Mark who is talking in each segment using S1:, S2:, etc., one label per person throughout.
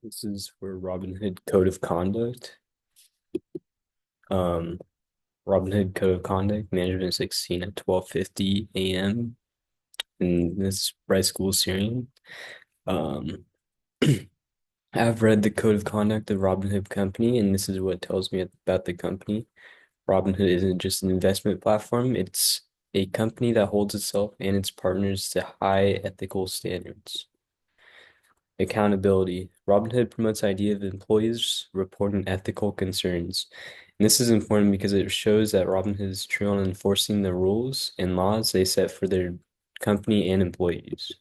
S1: This is for Robinhood Code of Conduct. Um, Robinhood Code of Conduct, Management 16 at 12:50 a.m. in this Bright School Syrian. Um, I've read the Code of Conduct of Robinhood Company, and this is what it tells me about the company. Robinhood isn't just an investment platform, it's a company that holds itself and its partners to high ethical standards. Accountability. Robinhood promotes the idea of employees reporting ethical concerns. And this is important because it shows that Robinhood is true on enforcing the rules and laws they set for their company and employees.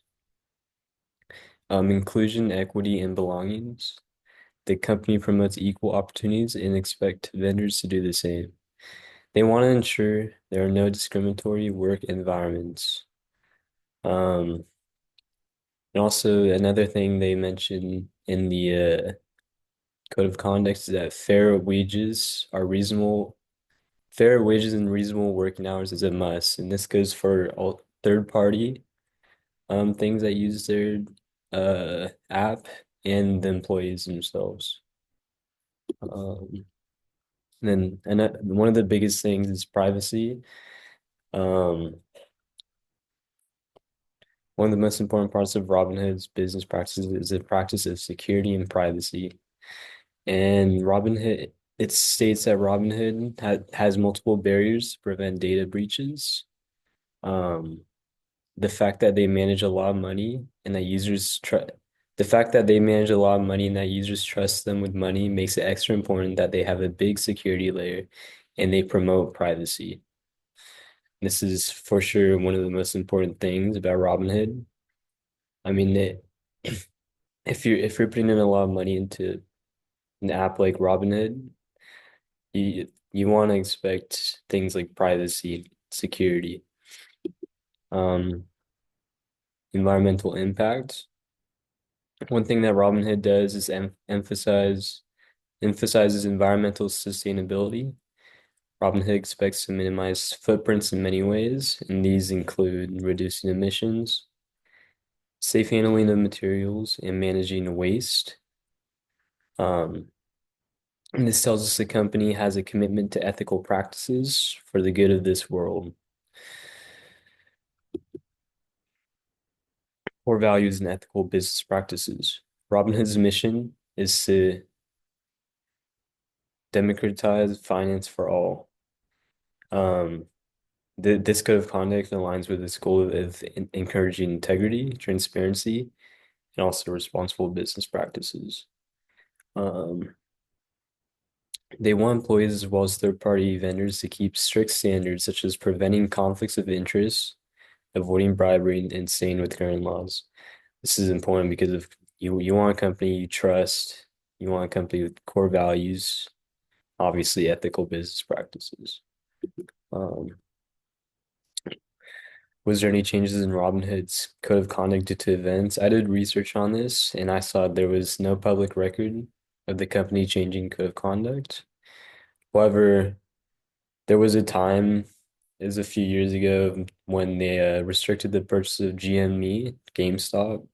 S1: Inclusion, equity, and belongings. The company promotes equal opportunities and expect vendors to do the same. They want to ensure there are no discriminatory work environments. Um, and also another thing they mention in the code of conduct is that fair wages and reasonable working hours is a must. And this goes for all third party things that use their app and the employees themselves. Um, and one of the biggest things is privacy. Um, one of the most important parts of Robinhood's business practices is the practice of security and privacy. And Robinhood, it states that Robinhood has multiple barriers to prevent data breaches. Um, the fact that they manage a lot of money and that users tr the fact that they manage a lot of money and that users trust them with money makes it extra important that they have a big security layer and they promote privacy. This is for sure one of the most important things about Robinhood. I mean, if you're putting in a lot of money into an app like Robinhood, you want to expect things like privacy, security, um, environmental impact. One thing that Robinhood does is emphasizes environmental sustainability. Robinhood expects to minimize footprints in many ways, and these include reducing emissions, safe handling of materials, and managing waste. Um, and this tells us the company has a commitment to ethical practices for the good of this world. Core values and ethical business practices. Robinhood's mission is to democratize finance for all. Um, this code of conduct aligns with this goal of encouraging integrity, transparency, and also responsible business practices. Um, they want employees as well as third-party vendors to keep strict standards such as preventing conflicts of interest, avoiding bribery, and staying with current laws. This is important because if you want a company you trust, you want a company with core values, obviously ethical business practices. Um, Was there any changes in Robinhood's code of conduct due to events? I did research on this and I saw there was no public record of the company changing code of conduct. However, there was a time, it was a few years ago, when they restricted the purchase of GME, GameStop,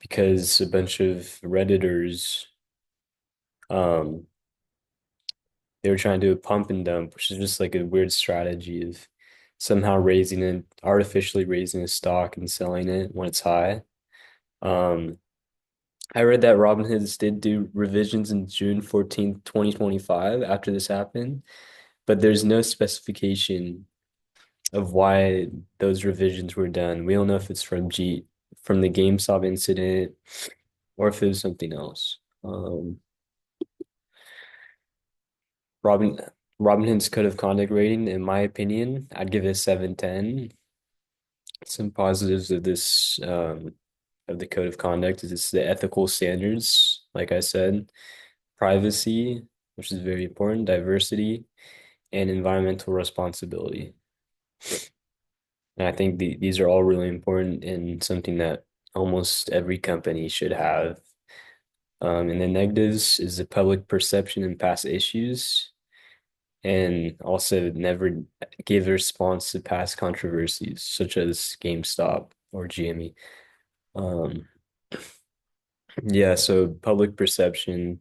S1: because a bunch of Redditors, um, they were trying to do a pump and dump, which is just like a weird strategy of somehow artificially raising a stock and selling it when it's high. Um, I read that Robinhood did do revisions in June 14th, 2025 after this happened, but there's no specification of why those revisions were done. We don't know if it's from the GameStop incident or if it was something else. Robin Robinhood's code of conduct rating, in my opinion, I'd give it a 7/10. Some positives of this of the code of conduct is it's the ethical standards, like I said, privacy, which is very important, diversity, and environmental responsibility. And I think these are all really important and something that almost every company should have. And the negatives is the public perception and past issues, and also never give a response to past controversies, such as GameStop or GME. Um, Yeah, so public perception.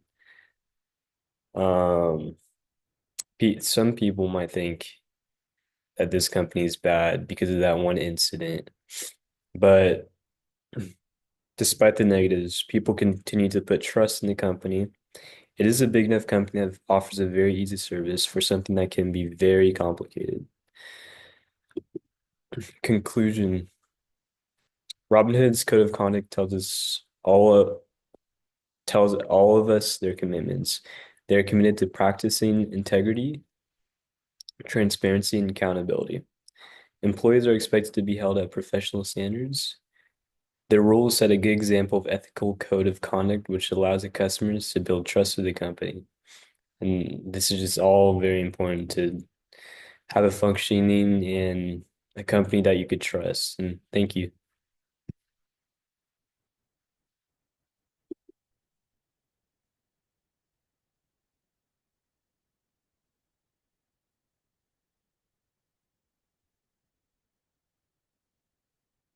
S1: Um, some people might think that this company is bad because of that one incident, but despite the negatives, people continue to put trust in the company. It is a big enough company that offers a very easy service for something that can be very complicated. Conclusion. Robinhood's code of conduct tells all of us their commitments. They're committed to practicing integrity, transparency, and accountability. Employees are expected to be held at professional standards. Their rules set a good example of ethical code of conduct, which allows the customers to build trust with the company. And this is just all very important to have a functioning and a company that you could trust. And thank you.